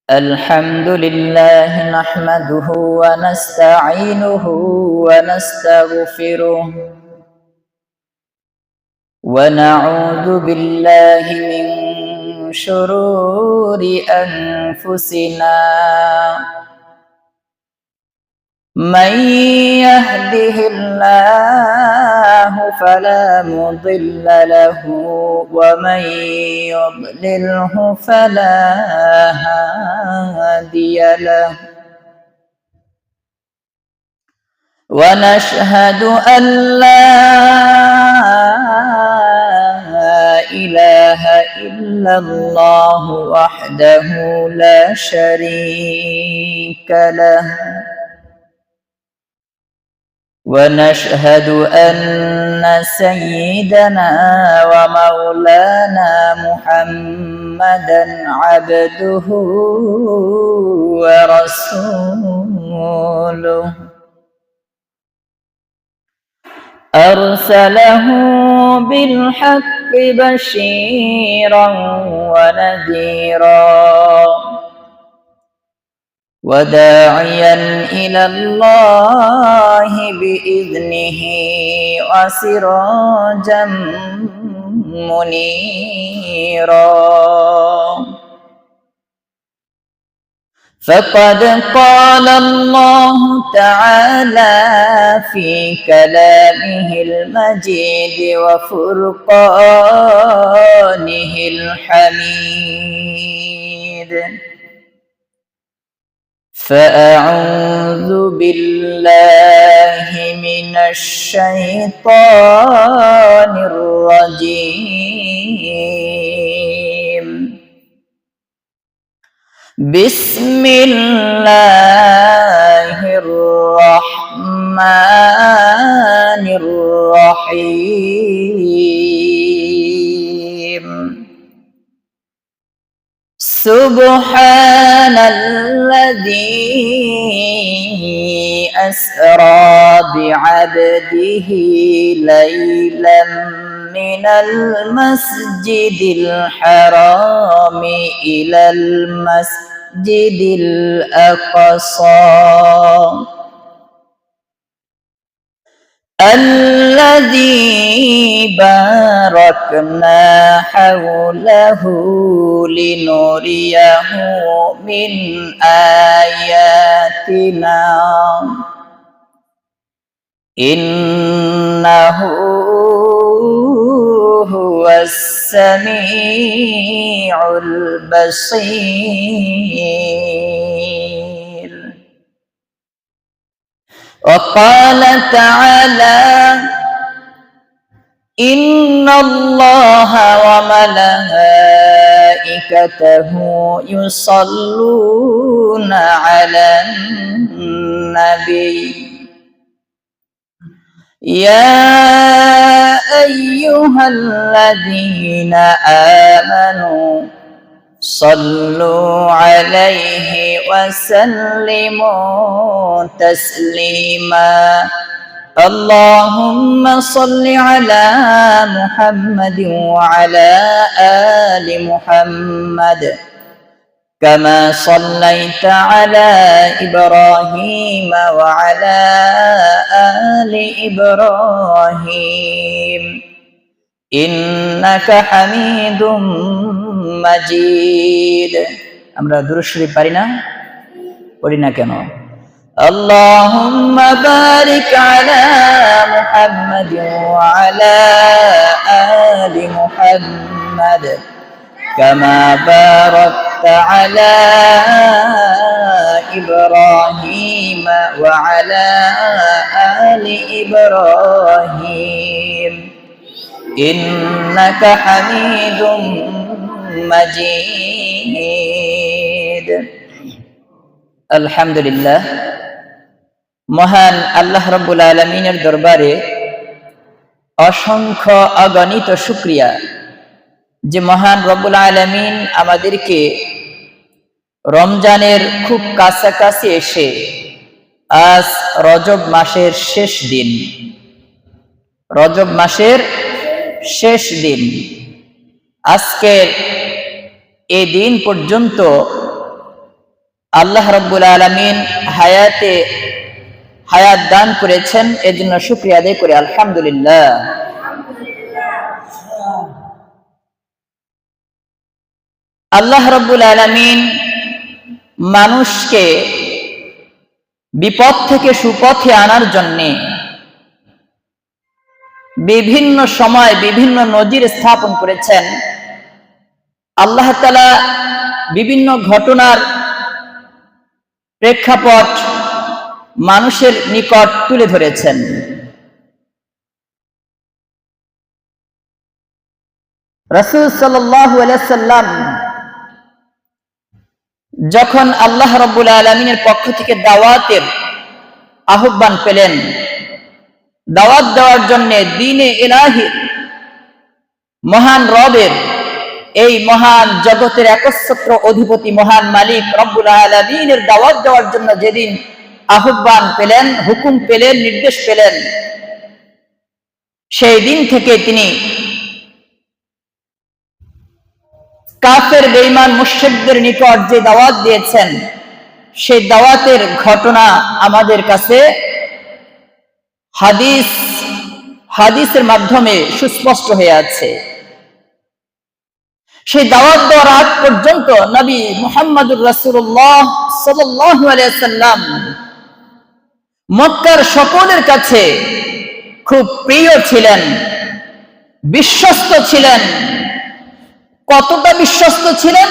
الحمد لله نحمده ونستعينه ونستغفره ونعوذ بالله من شرور أنفسنا من يهده الله فلا مضل له ومن يضلله فلا هادي له ونشهد أن لا إله إلا الله وحده لا شريك له ونشهد أن سيدنا ومولانا محمدا عبده ورسوله أرسله بالحق بشيرا ونذيرا وداعيا إلى الله بإذنه وسراجا منيرا فقد قال الله تعالى في كلامه المجيد وفرقانه الحميد فأعوذ بالله من الشيطان الرجيم بسم الله الرحمن الرحيم سبحان الذي أسرى بعبده ليلا من المسجد الحرام إلى المسجد الأقصى الذي باركنا حوله لنريه من آياتنا إنه هو السميع البصير وقال تعالى إن الله وملائكته يصلون على النبي يا أيها الذين آمنوا صلوا عليه وسلموا تسليما اللهم صل على محمد وعلى آل محمد كما صليت على إبراهيم وعلى آل إبراهيم إنك حميد مجيد আমরা দুরূদ শরীফ পারি না পড়ি না কেন اللهم بارك على محمد وعلى آل محمد كما باركت على إبراهيم وعلى آل إبراهيم إنك حميد مجيد الحمد لله মহান আল্লাহ রাব্বুল আলামিনের দরবারে অসংখ্য অগণিত শুকরিয়া যে মহান রব্বুল আলামিন আমাদেরকে রমজানের খুব কাছাকাছি এসে আজ রজব মাসের শেষ দিন, রজব মাসের শেষ দিন। আজকের এই দিন পর্যন্ত আল্লাহ রাব্বুল আলামিন হায়াত দান করেছেন, এজন্য শুকরিয়া আদায় করি আলহামদুলিল্লাহ। আল্লাহ রাব্বুল আলামিন মানুষকে বিপদ থেকে সুপথে আনার জন্যে বিভিন্ন সময় বিভিন্ন নজির স্থাপন করেছেন। আল্লাহ তাআলা বিভিন্ন ঘটনার প্রেক্ষাপট মানুষের নিকট তুলে ধরেছেন। রাসূল সাল্লাল্লাহু আলাইহি সাল্লাম যখন আল্লাহ রাব্বুল আলামিনের পক্ষ থেকে দাওয়াতের আহ্বান পেলেন, দাওয়াত দেওয়ার জন্য দ্বীনে ইলাহির মহান রবের, এই মহান জগতের একচ্ছত্র অধিপতি মহান মালিক রব্বুল আলামিনের দাওয়াত দেওয়ার জন্য যেদিন আহ্বান পেলেন, হুকুম পেলেন, নির্দেশ পেলেন, সেই দিন থেকে তিনি কাফের বেঈমান মুশরিকদের নিকট যে দাওয়াত দিয়েছেন, সেই দাওয়াতের ঘটনা আমাদের কাছে হাদিসের মাধ্যমে সুস্পষ্ট হয়ে আছে। সেই দাওয়াত দেওয়ার আগ পর্যন্ত নবী মুহাম্মদুর রাসূলুল্লাহ সাল্লাল্লাহু আলাইহি সাল্লাম মক্কার সকলের কাছে খুব প্রিয় ছিলেন, বিশ্বস্ত ছিলেন। কতটা বিশ্বস্ত ছিলেন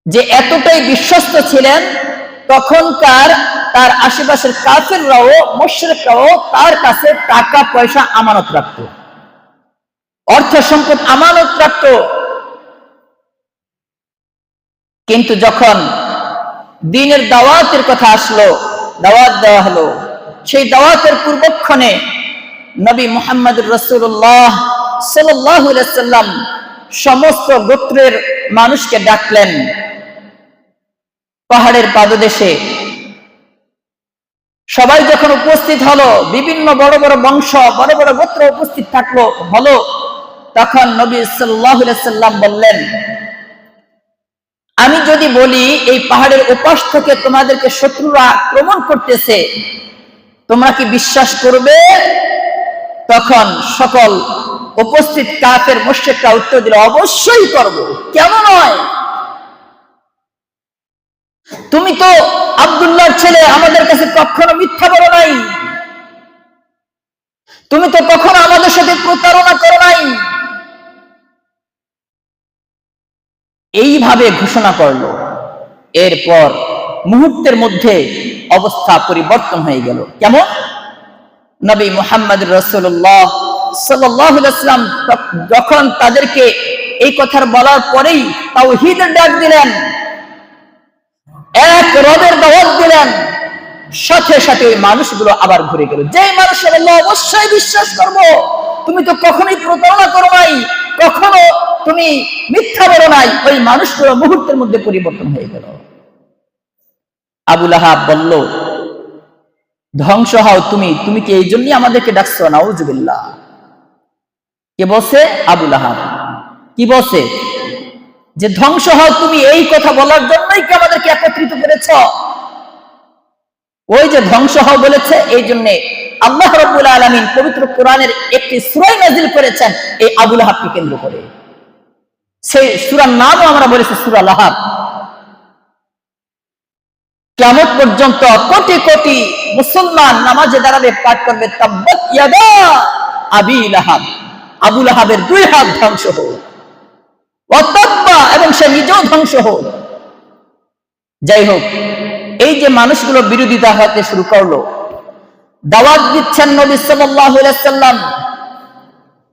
যে এতটাই বিশ্বস্ত ছিলেন, তখনকার তার আশেপাশের কাফেররাও মুশরিকরাও তার কাছে টাকা পয়সা আমানত রাখত, অর্থ সম্পদ আমানত রাখত। কিন্তু যখন দ্বীনের দাওয়াতের কথা আসলো, দাওয়াত দেওয়া হলো, সেই দাওয়াতের পূর্বক্ষণে নবী মুহাম্মদুর রাসূলুল্লাহ সাল্লাল্লাহু আলাইহি সাল্লাম সমস্ত গোত্রের মানুষকে ডাকলেন। পাহাড়ের পাদদেশে সবাই যখন উপস্থিত হলো, বিভিন্ন বড় বড় বংশ, বড় বড় গোত্র উপস্থিত হলো, তখন নবী সাল্লাল্লাহু আলাইহি সাল্লাম বললেন, আমি যদি বলি এই পাহাড়ের ওপাশ থেকে তোমাদেরকে শত্রুরা আক্রমণ করতেছে, তোমরা কি বিশ্বাস করবে? তখন সকল উপস্থিত কাফের মুশরিকরা উত্তর দিল, অবশ্যই করব, কেন নয়? তুমি তো আব্দুল্লাহর ছেলে, আমাদের কাছে কখনো মিথ্যা বলো নাই, তুমি তো কখনো আমাদের সাথে প্রতারণা করো নাই। এইভাবে ঘোষণা করলো। এরপর মুহূর্তের মধ্যে অবস্থা পরিবর্তন হয়ে গেল। কেমন? নবী মুহাম্মদ রাসূলুল্লাহ সাল্লাল্লাহু আলাইহি ওয়াসাল্লাম যখন তাদেরকে এই কথা বলার পরেই তাওহীদের ডাক দিলেন, এক রবের দাওয়াত দিলেন, সাথে সাথে ওই মানুষগুলো আবার ঘুরে গেল। যে মানুষ আল্লাহ অবশ্যই বিশ্বাস করব, তুমি তো কখনোই প্রতারণা করো নাই, কখনো তুমি মিথ্যা বলো নাই, ওই মানুষগুলো মুহূর্তের মধ্যে পরিবর্তন হয়ে গেল। আবু লাহাব বলল, ধ্বংস হও তুমি, তুমি কি এই জন্যই আমাদেরকে ডাকছো? নাউজুবিল্লাহ। কে বলছে? আবু লাহাব। কি বলছে? যে ধ্বংস হও তুমি, এই কথা বলার জন্যই কি আমাদেরকে একত্রিত করেছ? ওই যে ধ্বংস হও বলেছে, এই জন্য আল্লাহ রাব্বুল আলামিন পবিত্র কোরআনের একটি সূরা নাযিল করেছেন এই আবু লাহাবকে কেন্দ্র করে। সেই সূরার নামও আমরা বলেছি সূরা লাহাব। কিয়ামত পর্যন্ত কোটি কোটি মুসলমান নামাজে দাঁড়াবে, পাঠ করবে তাব্বাত ইয়াদা আবি লাহাব, আবু লাহাবের দুই হাত ধ্বংস হোক, ওয়াতাব্বা, এবং সে নিজেও ধ্বংস হোক। যাই হোক, এই যে মানুষগুলো বিরোধিতা হতে শুরু করলো, দাওয়াত দিচ্ছেন নবী সাল্লাল্লাহু আলাইহি সাল্লাম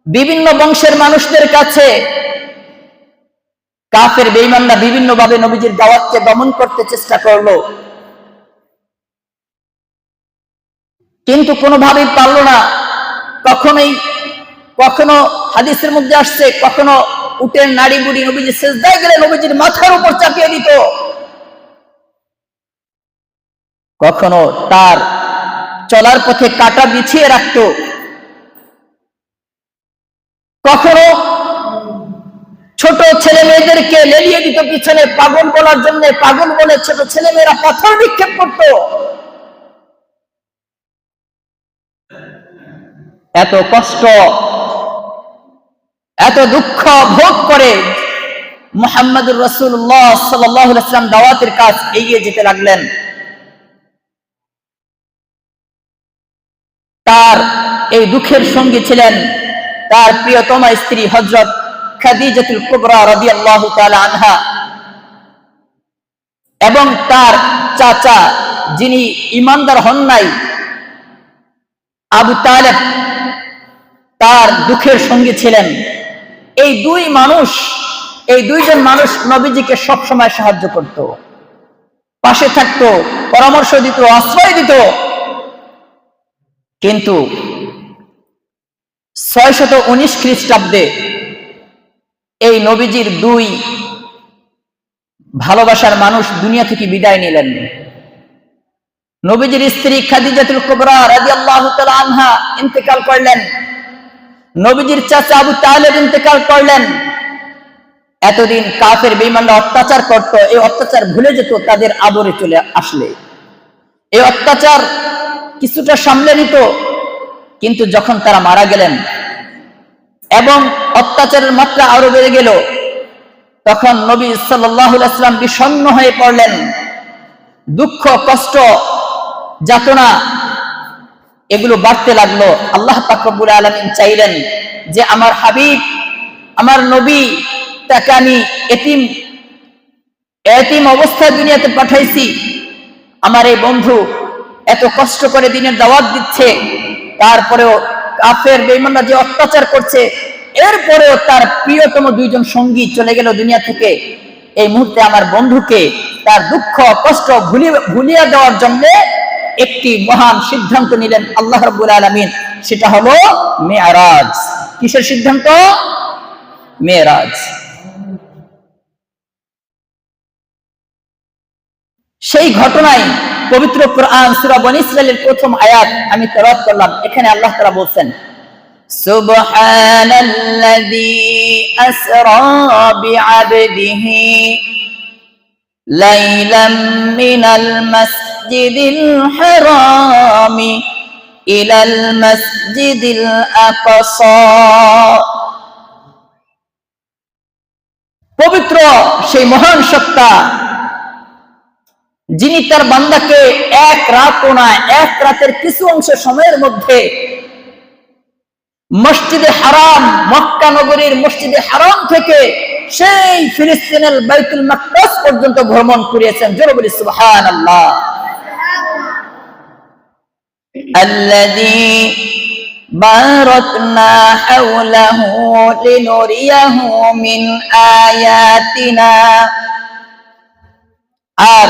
বিভিন্ন বংশের মানুষদের কাছে। কাফের বেঈমানরা বিভিন্ন ভাবে নবীজির দাওয়াতকে দমন করতে চেষ্টা করলো, কিন্তু কোনোভাবেই পারলো না। কখনো হাদিসের মধ্যে আসছে, কখনো উটের নাড়ি বুড়ি নবীজি সিজদায় গেলে নবীজির মাথার উপর চাপিয়ে দিত, কখনো তার চলার পথে কাটা বিছিয়ে রাখতো, কখনো ছোট ছেলে মেয়েদেরকে লেলিয়ে দিত পিছনে পাগল বলার জন্য, পাগল বলে ছোট ছেলে মেয়েরা পাথর নিক্ষেপ করত। এত কষ্ট এত দুঃখ ভোগ করে মুহাম্মদুর রাসূলুল্লাহ সাল্লাল্লাহু আলাইহি ওয়াসাল্লাম দাওয়াতের কাজ এগিয়ে যেতে লাগলেন। তার এই দুঃখের সঙ্গী ছিলেন তার প্রিয়তমা স্ত্রী হযরত খাদিজাতুল কুবরা রাদিয়াল্লাহু তাআলা আনহা এবং তার চাচা যিনি ঈমানদার হন নাই আবু তালেব তার দুঃখের সঙ্গী ছিলেন। এই দুইজন মানুষ নবীজিকে সব সময় সাহায্য করত, পাশে থাকতো, পরামর্শ দিত, আশ্রয় দিত। কিন্তু 619 খ্রিস্টাব্দে এই নবীজির দুই ভালোবাসার মানুষ দুনিয়া থেকে বিদায় নিলেন। নবীজির স্ত্রী খাদিজাতুল কুবরা রাদিয়াল্লাহু তাআলা আনহা ইন্তেকাল করলেন, নবীজির চাচা আবু তালেব ইন্তেকাল করলেন। এতদিন কাফের বেঈমানরা অত্যাচার করত, এই অত্যাচার ভুলে যেত তাদের আদরে চলে আসলে, এই অত্যাচার কিছুটা সামলে নিত। কিন্তু যখন তারা মারা গেলেন এবং অত্যাচারের মাত্রা আরো বেড়ে গেল, তখন নবী সাল্লাল্লাহু আলাইহি ওয়াসাল্লাম বিষণ্ণ হয়ে পড়লেন। দুঃখ, কষ্ট, যাতনা এগুলো বাড়তে লাগলো। আল্লাহ পাক রব্বুল আলামিন চাইলেন যে আমার হাবিব, আমার নবী, তাকে আমি এতিম অবস্থায় দুনিয়াতে পাঠাইছি। আমার এই বন্ধু এত কষ্ট করে দিনের দাওয়াত দিচ্ছে, তারপরেও কাফের বেঈমানরা যে অত্যাচার করছে, এরপরেও তার প্রিয়তম দুইজন সঙ্গী চলে গেল দুনিয়া থেকে। এই মুহূর্তে আমার বন্ধুকে তার দুঃখ কষ্ট ভুলিয়ে দেওয়ার জন্য একটি মহান সিদ্ধান্ত নিলেন আল্লাহ রাব্বুল আলামিন, সেটা হলো মেরাজ। কিসের সিদ্ধান্ত? মেরাজ। সেই ঘটনায় পবিত্র কোরআন সূরা বনী ইসরাঈলের প্রথম আয়াত আমি তেলাওয়াত করলাম। এখানে আল্লাহ তাআলা বলেন, সুবহানাল্লাযী আসরা বিআবদিহি লাইলাম মিনাল মাসজিদিল হারামি ইলাল মাসজিদিল আকসা। পবিত্র সেই মহান সত্তা যিনি তার বান্দাকে এক রাতও না, এক রাতের কিছু অংশ সময়ের মধ্যে মসজিদে হারাম, মক্কা নগরীর মসজিদে হারাম থেকে সেই ফিলিস্তিনের বাইতুল মাকদাস পর্যন্ত ভ্রমণ করিয়েছেন। জোরে বলি সুবহানাল্লাহ। আল্লাযী বারাকনা হাওলাহু লিনুরিয়াহু মিন আয়াতিনা। আর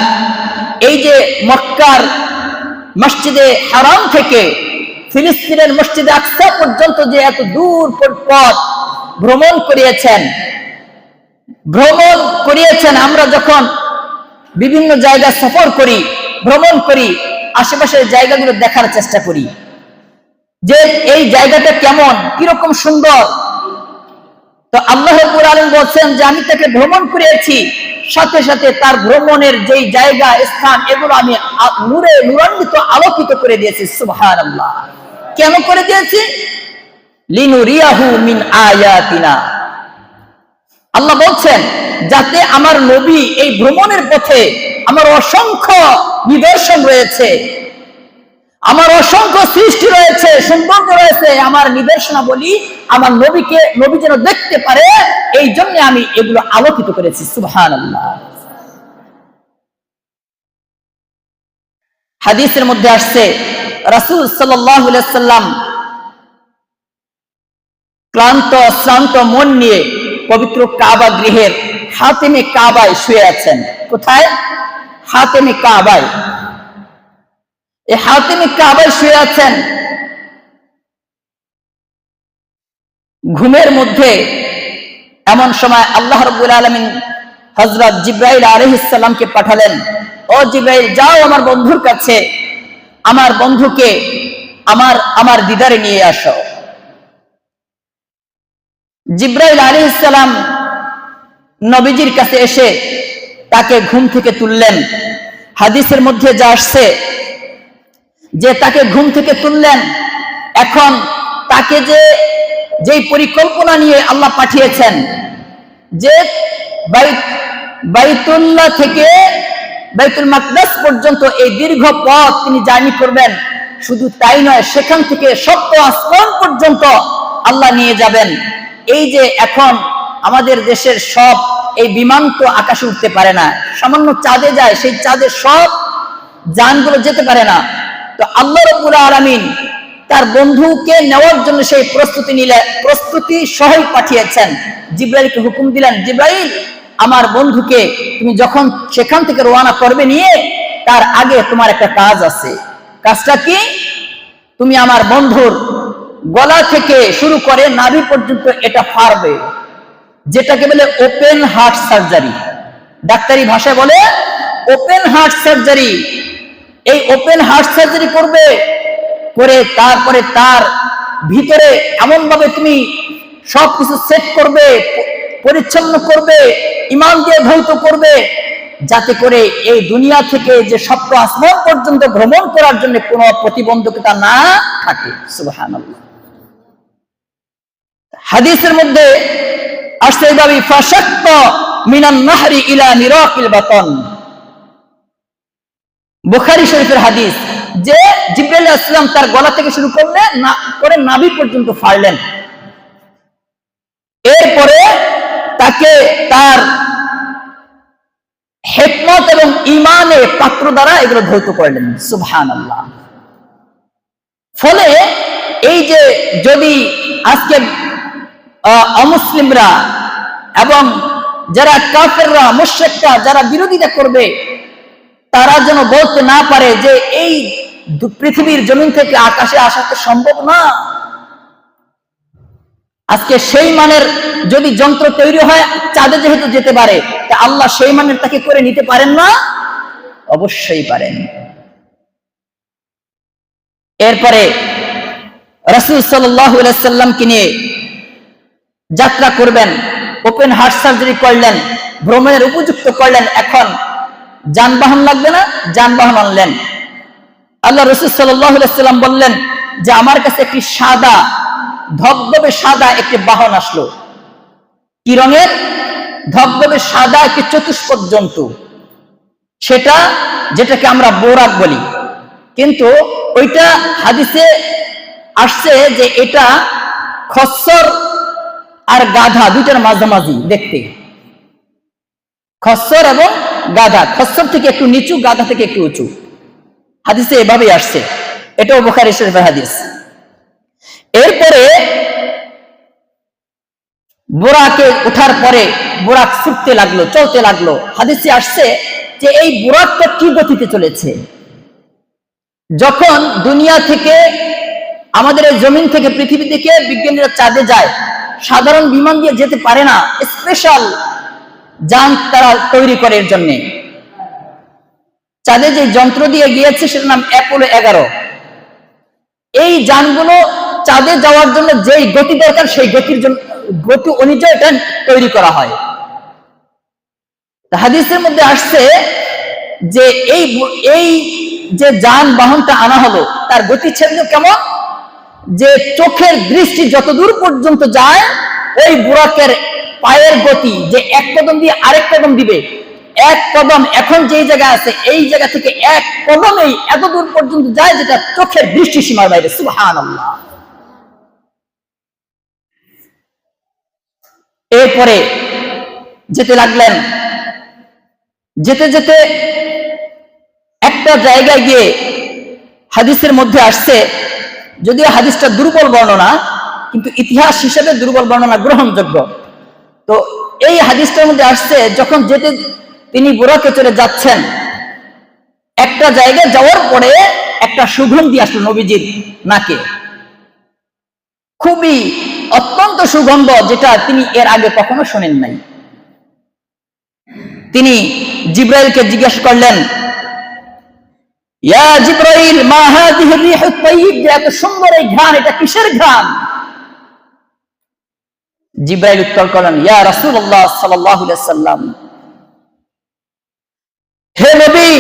এই যে মক্কার মসজিদে হারাম থেকে ফিলিস্তিনের মসজিদে আকসা পর্যন্ত যে এত দূর পথ ভ্রমণ করিয়েছেন, আমরা যখন বিভিন্ন জায়গা সফর করি, ভ্রমণ করি, আশেপাশের জায়গাগুলো দেখার চেষ্টা করি যে এই জায়গাটা কেমন, কিরকম সুন্দর। তো আল্লাহ রাব্বুল আলামিন বলছেন যে আমি তাকে ভ্রমণ করিয়েছি, সাথে সাথে তার ভ্রমণের যেই জায়গা, স্থান, এগুলো আমি নূরে নূরান্বিত, আলোকিত করে দিয়েছি। সুবহানাল্লাহ। কেন করে দিয়েছি? লিনুরিয়াহু মিন আয়াতিনা। আল্লাহ বলছেন যাতে আমার নবী এই ভ্রমণের পথে, আমার অসংখ্য নিদর্শন রয়েছে, আমার অসংখ্য সৃষ্টি রয়েছে, সৌন্দর্য রয়েছে, আমার নিদর্শনাবলী আমার নবী যেন দেখতে পারে, এই জন্য আমি এগুলো আলোকিত করেছি। সুবহানাল্লাহ। হাদিসের মধ্যে আসছে রাসূল সাল্লাল্লাহু আলাইহি ওয়াসাল্লাম ক্লান্ত শ্রান্ত মন নিয়ে পবিত্র কাবা গৃহের হাতেমে কাবায় শুয়ে আছেন। কোথায়? হাতেমে কাবায়। এই হাতেমে কাবায় শুয়ে আছেন। ঘুমের মধ্যে এমন সময় আল্লাহ রাব্বুল আলামিন হযরত জিবরাইল আলাইহিস সালামকে পাঠালেন, ও জিবরাইল, যাও আমার বন্ধুর কাছে, আমার বন্ধুকে আমার দিদারে নিয়ে আসো। জিব্রাইল আলাইহিস সালাম নবীজির কাছে এসে তাকে ঘুম থেকে তুললেন। হাদিসের মধ্যে যা আসছে যে তাকে ঘুম থেকে তুললেন, এখন তাকে যেই পরিকল্পনা নিয়ে আল্লাহ পাঠিয়েছেন যে বাইতুল্লাহ থেকে বাইতুল মাকদাস পর্যন্ত এই দীর্ঘ পথ তিনি জার্নি করবেন, শুধু তাই নয় সেখান থেকে সপ্ত আসমান পর্যন্ত আল্লাহ নিয়ে যাবেন। এই যে এখন আমাদের দেশের সব এই বিমান তো আকাশে উঠতে পারে না, সামান্য চাঁদে যায়, সেই চাঁদে সব যানগুলো যেতে পারে না। তো আল্লাহ রাব্বুল আলামিন তার বন্ধুকে নেওয়ার জন্য সেই প্রস্তুতি সহই পাঠিয়েছেন। জিব্রাইলকে হুকুম দিলেন, জিব্রাইল আমার বন্ধুকে তুমি যখন সেখান থেকে রওনা করবে নিয়ে, তার আগে তোমার একটা কাজ আছে। কাজটা কি? তুমি আমার বন্ধুর গলা থেকে শুরু করে নাভি পর্যন্ত এটা ফাড়বে, যেটাকে বলে ওপেন হার্ট সার্জারি, ডাক্তারি ভাষায় বলে ওপেন হার্ট সার্জারি। এই ওপেন হার্ট সার্জারি করবে, করে তারপরে তার ভিতরে এমন ভাবে তুমি সবকিছু সেট করবে, পরিচ্ছন্ন করবে, ঈমান দিয়ে ধৌত করবে, যাতে করে এই দুনিয়া থেকে যে সপ্ত আসমান পর্যন্ত ভ্রমণ করার জন্য কোনো প্রতিবন্ধকতা না থাকে। সুবহানাল্লাহ। হাদিসের মধ্যে আসছে এইভাবে ফাশাক্ত মিনান নাহরি ইলা নিরাকিল বাতন, বুখারী শরীফের হাদিস, যে জিবরাইল আলাইহিস সালাম তার গলা থেকে শুরু করলেন না করে নাভি পর্যন্ত ফাড়লেন, এরপরে তাকে তার হিকমত এবং ঈমানের পাত্র দ্বারা এগুলো ধৌত করলেন। সুবহানাল্লাহ। ফলে এই যে যদি আজকে অমুসলিমরা এবং যারা কাফেররা, মুশরিকরা যারা বিরোধিতা করবে, তারা যেন বলতে না পারে যে এই পৃথিবীর জমিন থেকে আকাশে আসা তো সম্ভব না। আজকে সেই মানের যদি যন্ত্র তৈরি হয়, চাঁদে যেহেতু যেতে পারে, তা আল্লাহ সেই মানের তাকে করে নিতে পারেন না? অবশ্যই পারেন। এরপরে রাসূল সাল্লাল্লাহু আলাইহি সাল্লামকে নিয়ে যাত্রা করবেন, ওপেন হার্ট সার্জারি করলেন, ভ্রমণের উপযুক্ত করলেন। এখন যানবাহন লাগবে না, যানবাহন আনলেন। আল্লাহ রাসূল সাল্লাল্লাহু আলাইহি সাল্লাম বললেন যে আমার কাছে একটি সাদা, ধবধবে সাদা একটি বাহন আসলো। কি রঙের? ধবধবে সাদা একটি চতুষ্পদ জন্তু, সেটা যেটাকে আমরা বোরাক বলি, কিন্তু ওইটা হাদিসে আসছে যে এটা খচ্চর আর গাধা দুইটার মাঝামাঝি দেখতে। খচ্চর এবং গাধা, খচ্চর থেকে একটু নিচু, গাধা থেকে একটু উঁচু, হাদিসে এভাবেই আসছে। এটাও বুখারী শরীফের হাদিস। এরপরে বুরাকে ওঠার পরে বুরাক ছুটতে লাগলো, চলতে লাগলো। হাদিসে আসছে যে এই বুরাকটা কি গতিতে চলেছে। যখন দুনিয়া থেকে, আমাদের এই জমিন থেকে, পৃথিবী থেকে বিজ্ঞানীরা চাঁদে যায়, সাধারণ বিমান দিয়ে যেতে পারে না, স্পেশাল যান তারা তৈরি করে এর জন্য। চাঁদে যে যন্ত্র দিয়ে গিয়েছে সেটার নাম অ্যাপোলো 11। এই যানগুলো চাঁদে যাওয়ার জন্য যেই গতি দরকার, সেই গতি অনুযায়ী এটা তৈরি করা হয়। হাদিসের মধ্যে আসছে যে এই যে যানবাহনটা আনা হলো, তার গতি ছিল কেমন, যে চোখের দৃষ্টি যতদূর পর্যন্ত যায়, ওই বুরাকের পায়ের গতি, যে এক কদম দিয়ে আরেক কদম দিবে, এক কদম এখন যেই জায়গায় আছে এই জায়গা থেকে এক কদমেই এত দূর পর্যন্ত যায়, যেটা চোখের দৃষ্টি সীমার বাইরে। সুবহানাল্লাহ। এরপরে যেতে লাগলেন, যেতে যেতে একটা জায়গায় গিয়ে, হাদিসের মধ্যে আসছে, যদিও হাদিসটা দুর্বল বর্ণনা, কিন্তু ইতিহাস হিসেবে দুর্বল বর্ণনা গ্রহণযোগ্য। তো এই হাদিসটার মধ্যে আসছে, যখন যেতে তিনি বুরাকে চড়ে যাচ্ছেন, একটা জায়গায় যাওয়ার পরে একটা সুগন্ধি আসলো নবীজির নাকে, খুবই অত্যন্ত সুগন্ধ, যেটা তিনি এর আগে কখনো শোনেন নাই। তিনি জিব্রাইলকে জিজ্ঞাসা করলেন, ইয়া জিব্রাইল মা হাযিহি রিহু তাইয়্যিব, এত সুন্দর এই ঘ্রাণ, এটা কিসের ঘ্রাণ? জিব্রাইল উত্তর করলেন, ইয়া রাসূলুল্লাহ সাল্লাল্লাহু আলাইহি সাল্লাম, হে নবী,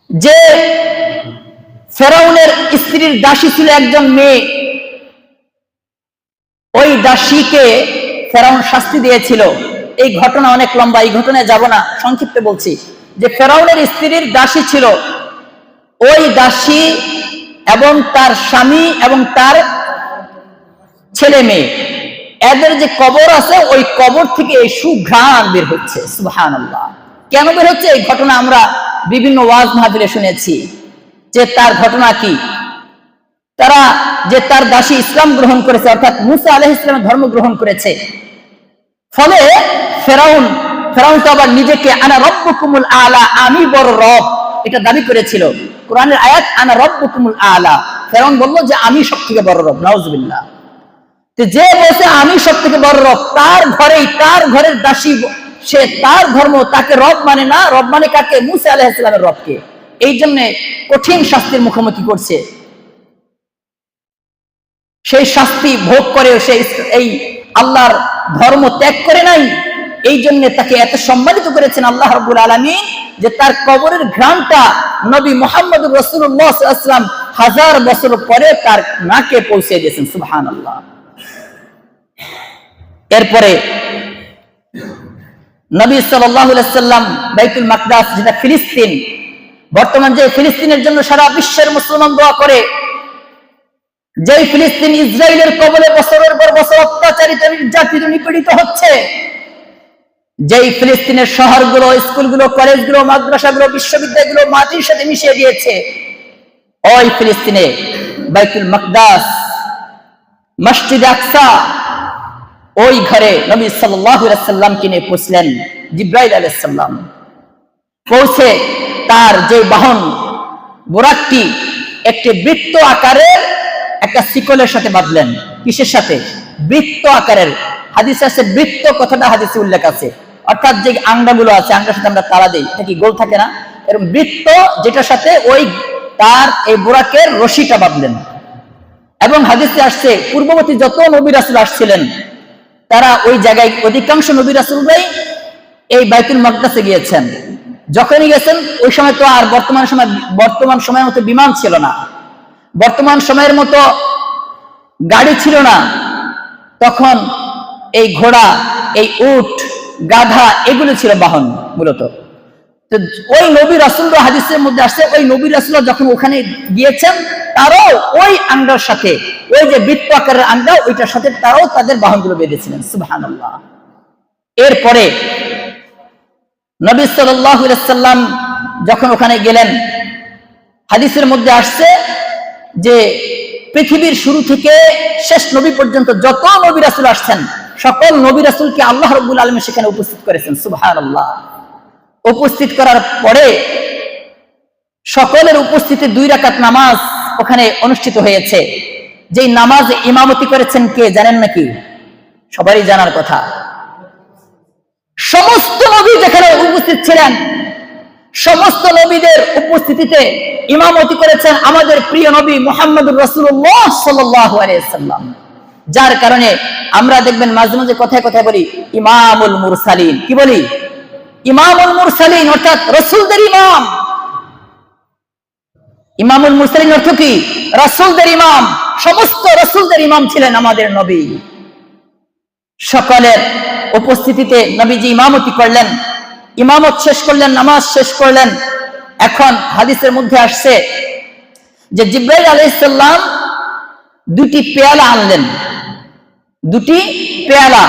যে ফেরাউনের স্ত্রীর দাসী ছিল একজন মেয়ে, ওই দাসীকে ফেরাউন শাস্তি দিয়েছিল। এই ঘটনা অনেক লম্বা, এই ঘটনায় যাব না, সংক্ষিপ্তে বলছি যে ফেরাউনের স্ত্রীর দাসী ছিল, ওই দাসী এবং তার স্বামী এবং তার ছেলে মেয়ে, এদের যে কবর আছে ওই কবর থেকে এই সুঘ্রাণ বের হচ্ছে। সুবহানাল্লাহ। কেন বের হচ্ছে? এই ঘটনা আমরা বিভিন্ন ওয়াজ মাহফিলে শুনেছি। যে তার ঘটনা কি, তারা যে তার দাসী ইসলাম গ্রহণ করেছে, অর্থাৎ মুসা আলাইহিস সালামের ধর্ম গ্রহণ করেছে, ফলে ফেরাউন তো আবার নিজেকে আনা রব্বুকুমুল আলা, আমি বড় রব, এটা দাবি করেছিল। কোরআনের আয়াত আনা রব্বুকুমুল আলা, ফেরাউন বলল যে আমি সবথেকে বড় রব। নাউজুবিল্লাহ। যে বলছে আমি সবথেকে বড় রব, তার ঘরের দাসী, সে তার ধর্ম, তাকে রব মানে না। রব মানে কাকে? মুসা আলাইহিস সালামের রবকে। এই জন্য কঠিন শাস্তির মুখোমুখি করছে। সেই শাস্তি ভোগ করে সে এই আল্লাহর ধর্ম ত্যাগ করে নাই। এই জন্য তাকে এত সম্মানিত করেছেন আল্লাহ রাব্বুল আলামিন যে তার কবরের ঘ্রাণটা নবী মুহাম্মদুর রাসূলুল্লাহ সাল্লাল্লাহু আলাইহি ওয়াসাল্লাম 1000 বছর পরে তার নাকে পৌঁছে দিয়েছেন। সুবহানাল্লাহ। এরপরে নবী সাল্লাল্লাহু আলাইহি ওয়াসাল্লাম বাইতুল মাকদাস, যেটা ফিলিস্তিন, বর্তমান যে ফিলিস্তিনের জন্য সারা বিশ্বের মুসলমান দোয়া করে, যেই ফিলিস্তিন ইসরায়েলের কবলে বছরের পর বছর অত্যাচারিত, নির্যাতিত, নিপীড়িত হচ্ছে, যেই ফিলিস্তিনের শহরগুলো, স্কুলগুলো, কলেজগুলো, মাদ্রাসাগুলো, বিশ্ববিদ্যালয়গুলো মাটির সাথে মিশিয়ে দিয়েছে, ওই ফিলিস্তিনে বাইতুল মাকদাস, মসজিদ আকসা, ওই ঘরে নবী সাল্লাল্লাহু আলাইহি সাল্লামকে নিয়ে পৌঁছলেন জিবরাইল আলাইহিস সালাম। পৌঁছে তার যে বাহন বোরাকটি একটি বৃত্ত আকারের একটা শিকলের সাথে বাঁধলেন। কিসের সাথে? বৃত্ত আকারের। হাদিসে আছে, বৃত্ত কথাটা হাদিসে উল্লেখ আছে, অর্থাৎ যে আংটাগুলো আছে, আংটার সাথে আমরা তালা দিই, এটা কি গোল থাকে না? এরকম বৃত্ত, যেটার সাথে ওই তার এই বোরাকের রশিটা বাঁধলেন। এবং হাদিসে আসছে, পূর্ববর্তী যত নবী রাসূল আসছিলেন তারা ওই জায়গায়, অধিকাংশ নবী রাসূলরাই এই বাইতুল মাকদাসে গিয়েছেন। যখনই গেছেন ওই সময় তো আর বর্তমান সময়ের মতো বিমান ছিল না, বর্তমান সময়ের মতো গাড়ি ছিল না। তখন এই ঘোড়া, এই উট, গাধা, এগুলো ছিল বাহন মূলত। তো ওই নবী রাসূলরা, হাদিসের মধ্যে আসছে, ওই নবী রাসূলরা যখন ওখানে গিয়েছেন, তারাও ওই আংটার সাথে, ওই যে বৃত্ত আকারের আংটা, ওইটার সাথে তারাও তাদের বাহনগুলো বেঁধেছিলেন। সুবহানাল্লাহ। এরপরে নবী সাল্লাল্লাহু আলাইহি সাল্লাম যখন ওখানে গেলেন, হাদিসের মধ্যে আসছে যে পৃথিবীর শুরু থেকে শেষ নবী পর্যন্ত যত নবী রাসূল আসছেন, সকল নবী রাসূলকে আল্লাহ রাব্বুল আলামিন সেখানে উপস্থিত করেছেন। সুবহানাল্লাহ। উপস্থিত করার পরে সকলের উপস্থিতিতে 2 রাকাত নামাজ ওখানে অনুষ্ঠিত হয়েছে। যেই নামাজ ইমামতি করেছেন কে জানেন নাকি? সবারই জানার কথা। সমস্ত নবী যেখানে উপস্থিত ছিলেন, সমস্ত নবীদের উপস্থিতিতে ইমামতি করেছেন আমাদের প্রিয় নবী মুহাম্মদুর রাসূলুল্লাহ সাল্লাল্লাহু আলাইহি ওয়াসাল্লাম। যার কারণে আমরা দেখবেন মাঝে মাঝে কথায় কথায় বলি ইমামুল মুরসালিন। কি বলি? ইমামুল মুরসালিন, অর্থাৎ রাসূলদের ইমাম। ইমামুল মুরসালিন অর্থ কি? রাসূলদের ইমাম। সমস্ত রাসূলদের ইমাম ছিলেন আমাদের নবী। সকলের উপস্থিতিতে নবীজি ইমামতি করলেন, ইমামত শেষ করলেন, নামাজ শেষ করলেন। এখন হাদিসের মধ্যে আসছে যে জিবরাইল আলাইহিস সালাম 2টি পেয়ালা আনলেন। 2টি পেয়ালা,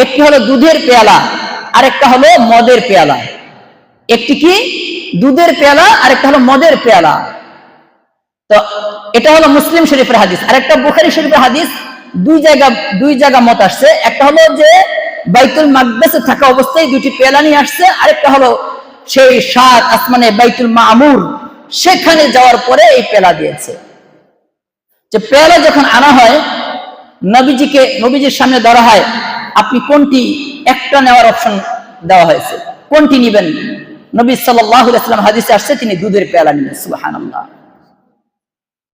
একটি হলো দুধের পেয়ালা, আরেকটা হলো মদের পেয়ালা। একটি কি? দুধের পেয়ালা, আরেকটা হলো মদের পেয়ালা। তো এটা হলো মুসলিম শরীফের হাদিস। আরেকটা বুখারী শরীফের হাদিস। দুই জায়গা মত আসছে। একটা হলো যে বাইতুল মাকদাসে থাকা অবস্থায় 2টি পেয়ালা নিয়ে আসছে, আরেকটা হলো সেই 7 আসমানে বাইতুল মামুর, সেখানে যাওয়ার পরে এই পেয়ালা দিয়েছে। যে পেয়ালা যখন আনা হয়, নবীজির সামনে ধরা হয়, আপনি কোনটি, একটা নেওয়ার অপশন দেওয়া হয়েছে, কোনটি নেবেন? নবী সাল্লাল্লাহু আলাইহি ওয়াসাল্লাম হাদিসে আসছে তিনি দুধের পেয়ালা নিলেন। সুবহানাল্লাহ।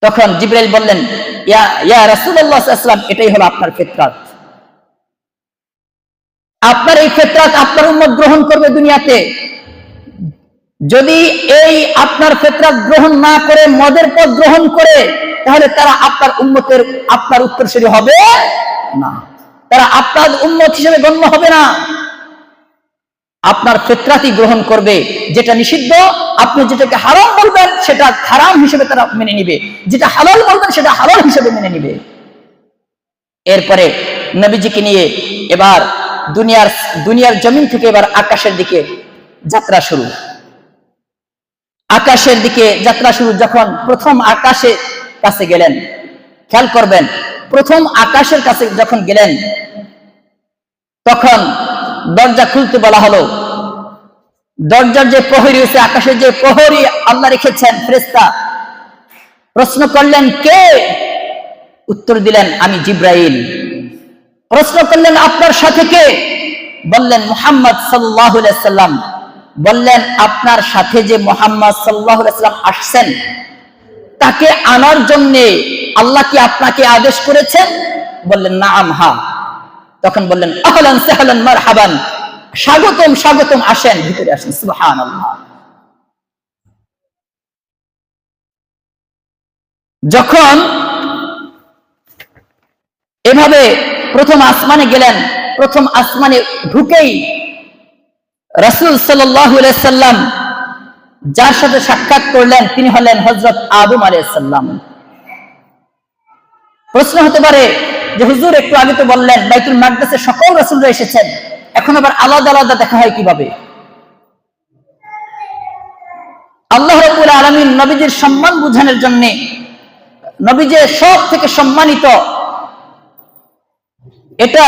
তখন জিবরাইল বললেন, ইয়া রাসূলুল্লাহ সাল্লাল্লাহু আলাইহি ওয়াসাল্লাম, এটাই হলো আপনার ফিতরাত। আপনার এই ফিতরাত আপনার উম্মত গ্রহণ করবে দুনিয়াতে। যদি এই আপনার ফিতরাত গ্রহণ না করে মদের পথ গ্রহণ করে, তাহলে তারা আপনার উম্মতের আপনার উত্তরসূরি হবে না, তারা আপনার উম্মত হিসেবে গণ্য হবে না। আপনার ফিতরাতই গ্রহণ করবে। যেটা নিষিদ্ধ, আপনি যেটাকে হারাম বলবেন সেটা হারাম হিসেবে তারা মেনে নিবে, যেটা হালাল বলবেন সেটা হালাল হিসেবে মেনে নিবে। এরপরে নবীজিকে নিয়ে এবার দুনিয়ার জমিন থেকে এবার আকাশের দিকে যাত্রা শুরু। আকাশের দিকে যাত্রা শুরু। যখন প্রথম আকাশের কাছে গেলেন, খেয়াল করবেন, প্রথম আকাশের কাছে যখন গেলেন তখন দরজা খুলতে বলা হলো। দরজার যে প্রহরী হয়েছে, আকাশের যে প্রহরী আল্লাহ রেখেছেন ফেরেশতা, প্রশ্ন করলেন কে? উত্তর দিলেন আমি জিব্রাইল। প্রশ্ন করলেন আপনার সাথে কে? বললেন মুহাম্মদ সাল্লাল্লাহু আলাইহি ওয়াসাল্লাম। বললেন আপনার সাথে যে মুহাম্মদ সাল্লাল্লাহু আলাইহি ওয়াসাল্লাম আসছেন, তাকে আনার জন্য আল্লাহ কি আপনাকে আদেশ করেছেন? বললেন নাআম, হ্যাঁ। তখন বললেন আহলান সাহলান মারহাবান, স্বাগতম স্বাগতম, আসেন ভিতরে আসেন। সুবহানাল্লাহ। যখন এভাবে প্রথম আসমানে গেলেন, প্রথম আসমানে ঢুকেই রাসূল সাল্লাল্লাহু আলাইহি সাল্লাম যার সাথে সাক্ষাৎ করলেন তিনি হলেন হযরত আদম আলাইহিস সালাম। প্রশ্ন হতে পারে যে হুজুর একটু আগে তো বললেন বাইতুল মাকদাসে সকল রাসূলরা এসেছেন, এখন আবার আলাদা আলাদা দেখা হয় কিভাবে? আল্লাহ রাব্বুল আলামিন নবীজির সম্মান বোঝানোর জন্য, নবীজি সব থেকে সম্মানিত এটা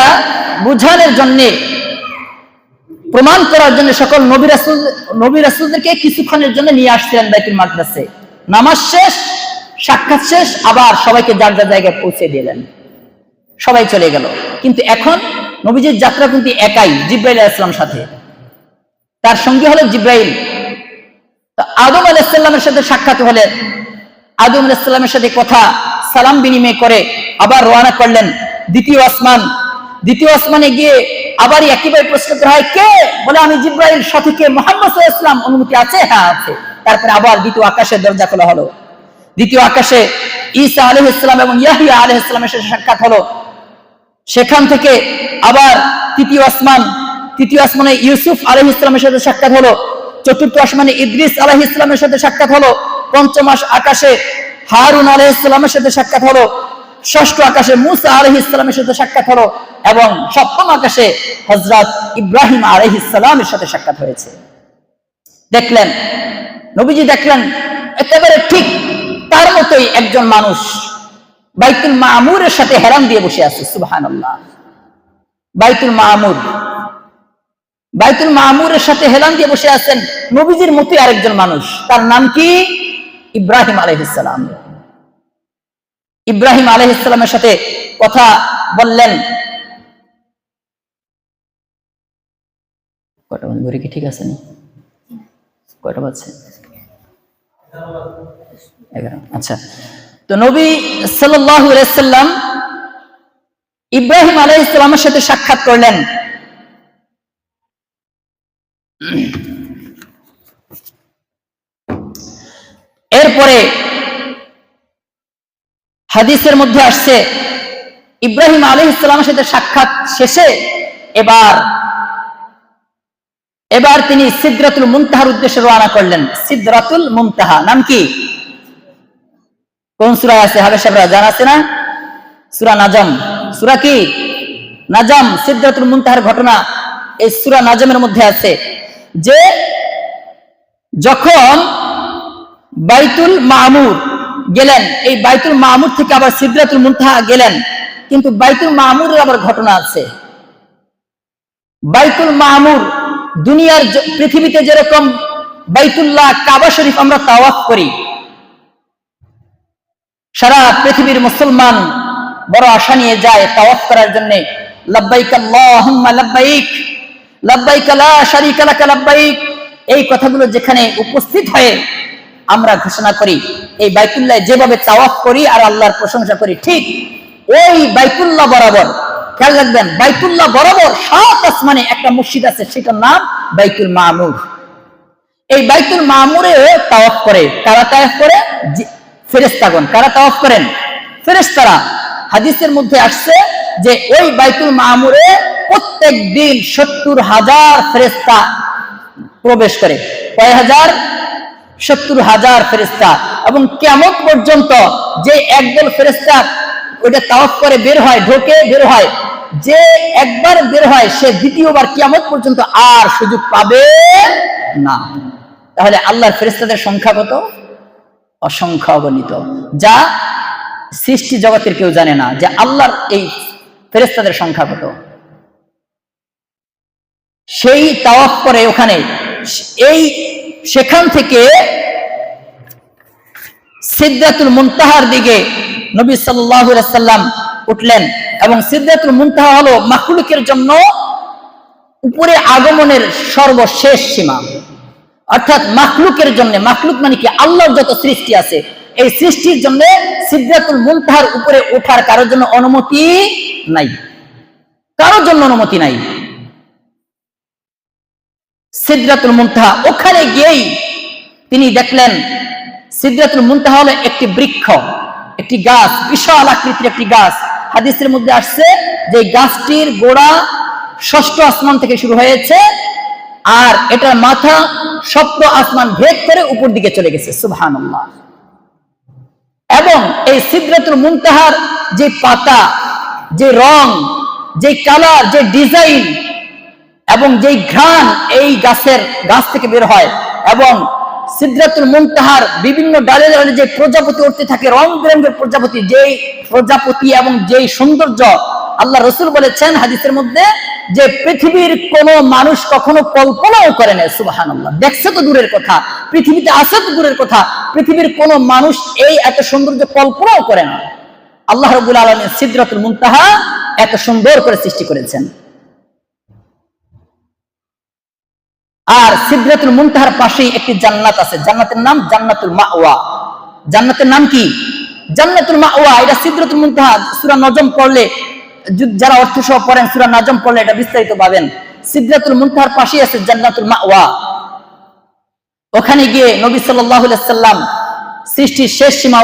বোঝানোর জন্য, প্রমাণ করার জন্য সকল নবী রাসূলদেরকে কিছুক্ষণের জন্য নিয়ে আসছিলেন বাইতুল মাকদাসে। নামাজ শেষ, সাক্ষাৎ শেষ, আবার সবাইকে যার যার জায়গায় পৌঁছে দিলেন, সবাই চলে গেল। কিন্তু এখন নবীজির যাত্রা কিন্তু একাই, জিব্রাইল আলাইহিস সালামের সাথে, তার সঙ্গী হলো জিব্রাইল। তো আদম আলাইহিস সালামের সাথে সাক্ষাৎ হলেন, আদম আলাইহিস সালামের সাথে কথা সালাম বিনিময় করে আবার রওনা করলেন দ্বিতীয় আসমান। দ্বিতীয় আসমানে গিয়ে আবার একইভাবে প্রশ্ন করা হয় কে? বলে আমি জিব্রাইল। সাথে কে? মুহাম্মদ সাল্লাল্লাহু আলাইহি ওয়াসাল্লাম। অনুমতি আছে? হ্যাঁ আছে। তারপরে আবার দ্বিতীয় আকাশের দরজা খোলা হলো। দ্বিতীয় আকাশে ঈসা আলাইহিস সালাম এবং ইয়াহইয়া আলাইহিস সালামের সাথে সাক্ষাৎ হলো। সেখান থেকে আবার তৃতীয় আসমানে ইউসুফ আলাইহিস সালামের সাথে সাক্ষাৎ হলো। চতুর্থ আসমানে ইদ্রিস আলাইহিস সালামের সাথে সাক্ষাৎ হলো। পঞ্চম আকাশে হারুন আলাইহিস সালামের সাথে সাক্ষাৎ হলো। ষষ্ঠ আকাশে মুসা আলাইহিস সালামের সাথে সাক্ষাৎ হলো এবং সপ্তম আকাশে হযরত ইব্রাহিম আলাইহিস সালামের সাথে সাক্ষাৎ হয়েছে। দেখলেন, নবীজি দেখলেন একেবারে ঠিক তার মতোই একজন মানুষ বাইতুল মামুরের সাথে হেলান দিয়ে বসে আছে। সুবহানাল্লাহ। বাইতুল মামুরের সাথে হেলান দিয়ে বসে আছেন নবীজির মতোই আরেকজন মানুষ। তার নাম কি? ইব্রাহিম আলাইহিস সালাম। ইব্রাহিম আলাইহিস সালামের সাথে কথা বললেন। কয়টা ঘড়ি কি ঠিক আছে না? কয়টা বাজছে? 11। আচ্ছা, তো নবী সাল্লাল্লাহু আলাইহি সাল্লাম ইব্রাহিম আলাইহিস সালামের সাথে সাক্ষাৎ করলেন। এরপরে হাদিসের মধ্যে আসছে ইব্রাহিম আলাইহিস সালামের সাথে সাক্ষাৎ শেষে এবার তিনি সিদরাতুল মুনতাহার উদ্দেশ্যে রওনা করলেন। সিদরাতুল মুনতাহা নাম কি? কোন সূরায় আছে? হাবেশ সাহেবরা জানা আছে না? সূরা নাজম। সূরা কি? নাজম। সিদরাতুল মুনতাহার ঘটনা এই সূরা নাজমের মধ্যে আছে যে যখন বাইতুল মামুর গেলেন, এই বাইতুল মামুর থেকে আবার সিদরাতুল মুনতাহা গেলেন, কিন্তু বাইতুল মামুরের আবার ঘটনা আছে। বাইতুল মামুর দুনিয়ার পৃথিবীতে যেরকম বাইতুল্লাহ কাবা শরীফ আমরা তাওয়াফ করি, সারা পৃথিবীর মুসলমান বড় আশা নিয়ে যায় তাওয়াফ করার জন্য। লাব্বাইক আল্লাহুম্মা লাব্বাইক, লাব্বাইক লা শারীকা লাক লাব্বাইক, এই কথাগুলো যেখানে উপস্থিত হয় আমরা ঘোষণা করি এই বাইতুল্লাহ যেভাবে তাওয়াফ করি আর আল্লাহর প্রশংসা করি, ঠিক ওই বাইতুল্লাহ বরাবর, খেয়াল রাখবেন, বাইতুল্লাহ বরাবর 7 আসমানে একটা মসজিদ আছে, সেটার নাম বাইতুল মামুর। এই বাইতুল মামুরে তাওয়াফ করে, কারা তাওয়াফ করে? ফেরেশতাগণ। কারা তাওয়াফ করেন? ফেরেশতারা। হাদিসের মধ্যে আসছে যে ওই বাইতুল মামুরে প্রত্যেক দিন 70,000 ফেরেশতা প্রবেশ করে। কয় হাজার? 70,000 ফেরেশতা। এবং কিয়ামত পর্যন্ত যে একদল ফেরেশতা ওইটা তাওয়াফ করে বের হয়, ঢোকে বের হয়, যে একবার বের হয় সে দ্বিতীয়বার কিয়ামত পর্যন্ত আর সুযোগ পাবে না। তাহলে আল্লাহর ফেরেশতাদের সংখ্যা কত? অসংখ্য অগণিত, যা সৃষ্টি জগতের কেউ জানে না যে আল্লাহর এই ফেরেশতাদের সংখ্যা কত। সেই তাওয়াফ করে ওখানে, এই সেখান থেকে সিদরাতুল মুনতাহার দিকে নবী সাল্লাল্লাহু আলাইহি সাল্লাম উঠলেন, এবং সিদরাতুল মুনতাহা হলো মাখলুকের জন্য উপরে আগমনের সর্বশেষ সীমা। অর্থাৎ মাখলুকের জন্য, মাখলুক মানে কি? আল্লাহর যত সৃষ্টি আছে, এই সৃষ্টির জন্য সিদরাতুল মুনতাহার উপরে ওঠার কারোর জন্য অনুমতি নাই, কারোর জন্য অনুমতি নাই। সিদরাতুল মুনতাহা, ওখানে গিয়েই তিনি দেখলেন সিদরাতুল মুনতাহা হলো একটি বৃক্ষ, একটি গাছ, বিশাল আকৃতির একটি গাছ। হাদিসের মধ্যে আসছে যে গাছটির গোড়া 6ষ্ঠ আসমান থেকে শুরু হয়েছে, আর এটার মাথা 7ম আসমান ভেদ করে উপর দিকে চলে গেছে। সুবহানাল্লাহ। এবং এই সিদরাতুল মুনতাহার যে পাতা, যে রং, যে কালার, যে ডিজাইন এবং যে ঘ্রাণ এই গাছ থেকে বের হয়, এবং সিদরাতুল মুনতাহার বিভিন্ন ডালে ডালে যে প্রজাপতি উঠতে থাকে, রং বেরঙের প্রজাপতি, যেই প্রজাপতি এবং যেই সৌন্দর্য, আল্লাহ রাসূল বলেছেন হাদিসের মধ্যে যে পৃথিবীর কোন মানুষ কখনো কল্পনাও করে না। সুবহানাল্লাহ। দেখছে তো দূরের কথা, পৃথিবীতে আছে তো দূরের কথা, পৃথিবীর কোন মানুষ এই এত সৌন্দর্য কল্পনাও করে না। আল্লাহ রাব্বুল আলামিন সিদরাতুল মুনতাহা এত সুন্দর করে সৃষ্টি করেছেন। আর সিদরাতুল মুনতাহার পাশেই একটি জান্নাত আছে, জান্নাতের নাম জান্নাতুল মাওয়া। জান্নাতের নাম কি? জান্নাতুল মাওয়া। এটা সিদরাতুল মুনতাহা, সূরা নজম পড়লে, যারা অর্থ সহ পড়েন সূরা নজম পড়লে এটা বিস্তারিত পাবেন। সিদরাতুল মুনতাহার পাশেই আছে জান্নাতুল মাওয়া। ওখানে গিয়ে নবী সাল্লাল্লাহু আলাইহি সাল্লাম, সৃষ্টির শেষ সীমা,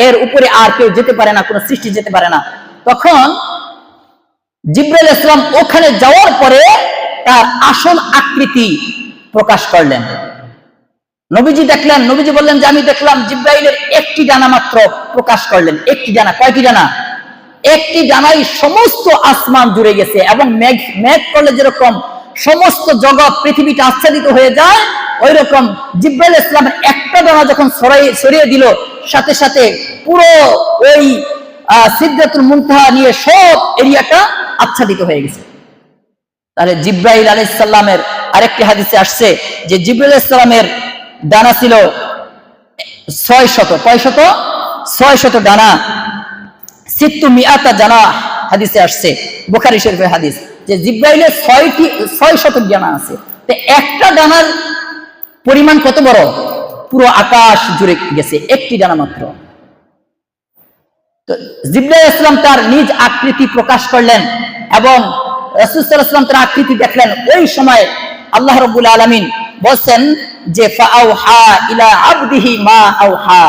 এর উপরে আর কেউ যেতে পারে না, কোনো সৃষ্টি যেতে পারে না। তখন জিবরাইল আলাইহিস সালাম ওখানে যাওয়ার পরে তার আসল আকৃতি প্রকাশ করলেন। নবীজি দেখলেন, নবীজি বললেন যে আমি দেখলাম জিবরাইলের একটি ডানা মাত্র প্রকাশ করলেন। একটি ডানা। কয়টি ডানা? একটি ডানাই সমস্ত আসমান জুড়ে গেছে, এবং মেঘ করলে যেরকম সমস্ত জগৎ পৃথিবীটা আচ্ছাদিত হয়ে যায়, ওই রকম জিবরাইল ইসলামের একটা ডানা যখন সরিয়ে দিল, সাথে সাথে পুরো ওই সিদরাতুল মুনতাহা নিয়ে সব এরিয়াটা আচ্ছাদিত হয়ে গেছে। তাহলে জিবরাইল আলাইহিস সালামের আরেকটি হাদিসে আসছে যে জিবরাইল আলাইহিস সালামের ডানা ছিল 600। কয়শত? 600 ডানা। সিত্তু মিআতা জানা হাদিসে আসছে, বুখারী শরীফের হাদিস, যে জিবরাইলের 600 ডানা আছে। তো একটা ডানার পরিমাণ কত বড়? পুরো আকাশ জুড়ে গেছে, একটি ডানা মাত্র। তো জিবরাইল আলাইহিস সালাম তার নিজ আকৃতি প্রকাশ করলেন, এবং রাসূল সাল্লাল্লাহু আলাইহি ওয়াসাল্লাম তার আকৃতি দেখলেন। ওই সময় আল্লাহ রাব্বুল আলামিন বলেন যে ফাআউহা ইলা আবদিহি মা আউহা,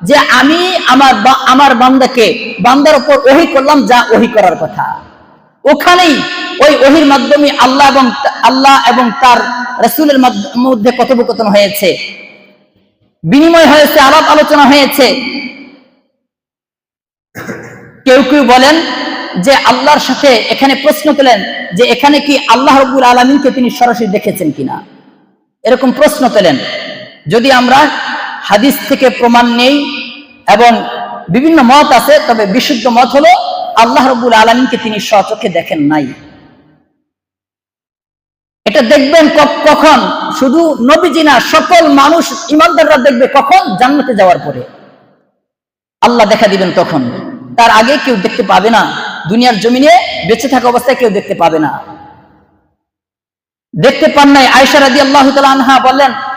যে আমি আমার বান্দার উপর ওহী করলাম যা ওহী করার কথা। ওখানেই ওই ওহীর মাধ্যমে আল্লাহ এবং তার রাসূলের মধ্যে কথোপকথন হয়েছে, বিনিময় হয়েছে, আলাপ আলোচনা হয়েছে। কেউ কেউ বলেন যে আল্লাহর সাথে এখানে প্রশ্ন তোলেন যে এখানে কি আল্লাহ রাব্বুল আলামিনকে তিনি সরাসরি দেখেছেন কিনা, এরকম প্রশ্ন তোলেন। যদি আমরা হাদিস থেকে প্রমাণ নেই এবং বিভিন্ন মত আছে, তবে বিশুদ্ধ মত হলো আল্লাহ রাব্বুল আলামিনকে তিনি স্বচক্ষে দেখেন নাই। এটা দেখবেন কখন? শুধু নবীজি না, সকল মানুষ ঈমানদাররা দেখবে কখন? জান্নাতে যাওয়ার পরে আল্লাহ দেখা দিবেন তখন। তার আগে কেউ দেখতে পাবে না, দুনিয়ার জমিনে বেঁচে থাকা অবস্থায় কেউ দেখতে পাবে না। দেখতে পান নাই। আয়েশা রাদিয়াল্লাহু তাআলা আনহা বললেন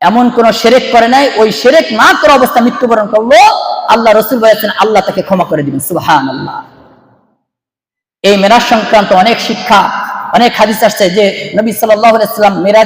এমন কোন শিরক করে নাই, ওই শিরক না করা অবস্থা মৃত্যুবরণ করলো, আল্লাহ রাসূল বলেছেন আল্লাহ তাকে ক্ষমা করে দিবেন। সুবহানাল্লাহ। এই মেরাজ সংক্রান্ত অনেক শিক্ষা, অনেক হাদিস আসছে যে নবী সাল্লাল্লাহু আলাইহি ওয়াসাল্লাম মেরাজ